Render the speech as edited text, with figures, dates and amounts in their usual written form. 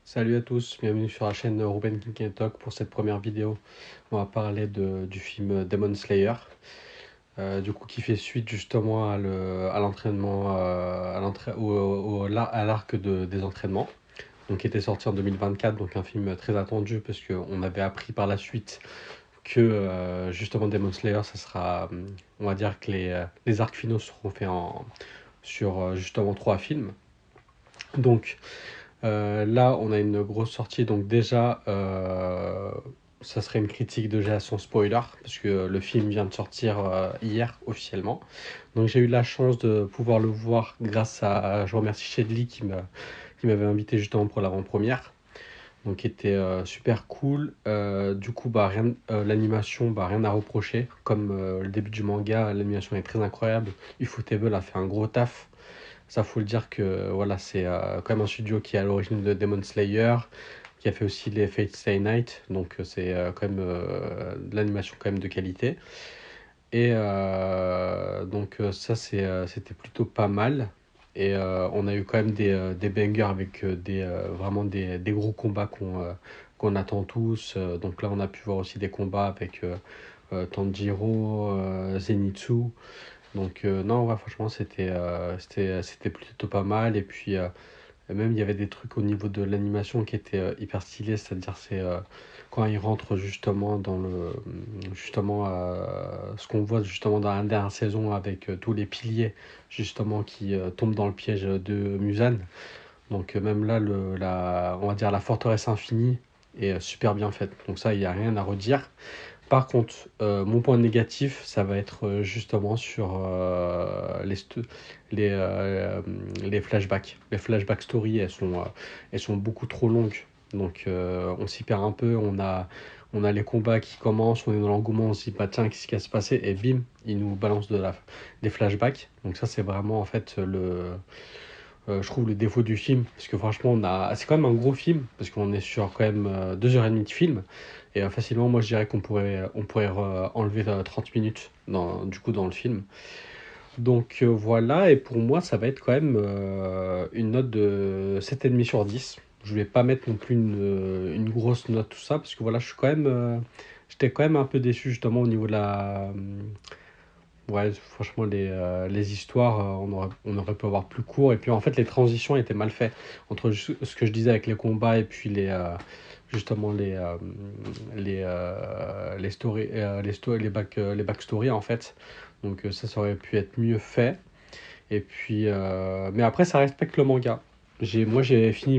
Salut à tous, bienvenue sur la chaîne Ruben King Talk. Pour cette première vidéo, on va parler du film Demon Slayer, du coup qui fait suite justement à l'entraînement, à l'arc des entraînements, donc qui était sorti en 2024, donc un film très attendu parce qu'on avait appris par la suite que justement Demon Slayer, ça sera, on va dire que les arcs finaux seront faits sur justement 3 films. Donc là, on a une grosse sortie, donc déjà, ça serait une critique de GA sans spoiler, parce que le film vient de sortir hier officiellement. Donc j'ai eu la chance de pouvoir le voir je remercie Shedley qui m'avait invité justement pour l'avant-première, donc qui était super cool. Du coup, l'animation, rien à reprocher. Comme le début du manga, l'animation est très incroyable. Ufotable a fait un gros taf. Ça, faut le dire que voilà, c'est quand même un studio qui est à l'origine de Demon Slayer, qui a fait aussi les Fate Stay Night, donc c'est quand même de l'animation quand même de qualité. Et donc c'était plutôt pas mal. Et on a eu quand même des bangers avec vraiment des gros combats qu'on attend tous. Donc là, on a pu voir aussi des combats avec Tanjiro, Zenitsu. Donc non, ouais, franchement, c'était plutôt pas mal. Et puis, même, il y avait des trucs au niveau de l'animation qui étaient hyper stylés. C'est-à-dire, quand il rentre justement justement, ce qu'on voit justement dans la dernière saison avec tous les piliers, justement, qui tombent dans le piège de Musan. Donc même là, on va dire la forteresse infinie est super bien faite. Donc ça, il n'y a rien à redire. Par contre, mon point négatif, ça va être justement sur les, euh, les flashbacks. Les flashback stories, elles sont beaucoup trop longues. Donc on s'y perd un peu. On a les combats qui commencent, on est dans l'engouement, on se dit, bah tiens, qu'est-ce qui va se passer? Et bim, ils nous balancent des flashbacks. Donc ça, c'est vraiment en fait je trouve le défaut du film, parce que franchement, c'est quand même un gros film, parce qu'on est sur quand même 2h30 de film, et facilement, moi je dirais on pourrait enlever 30 minutes du coup dans le film. Donc voilà, et pour moi, ça va être quand même une note de 7,5 sur 10. Je vais pas mettre non plus une grosse note, tout ça, parce que voilà, j'étais quand même un peu déçu justement au niveau de ouais, franchement, les histoires, on aurait pu avoir plus court. Et puis, en fait, les transitions étaient mal faites entre ce que je disais avec les combats et puis justement, les stories, les backstories, en fait. Donc, ça aurait pu être mieux fait. Et puis, mais après, ça respecte le manga. Moi, j'ai fini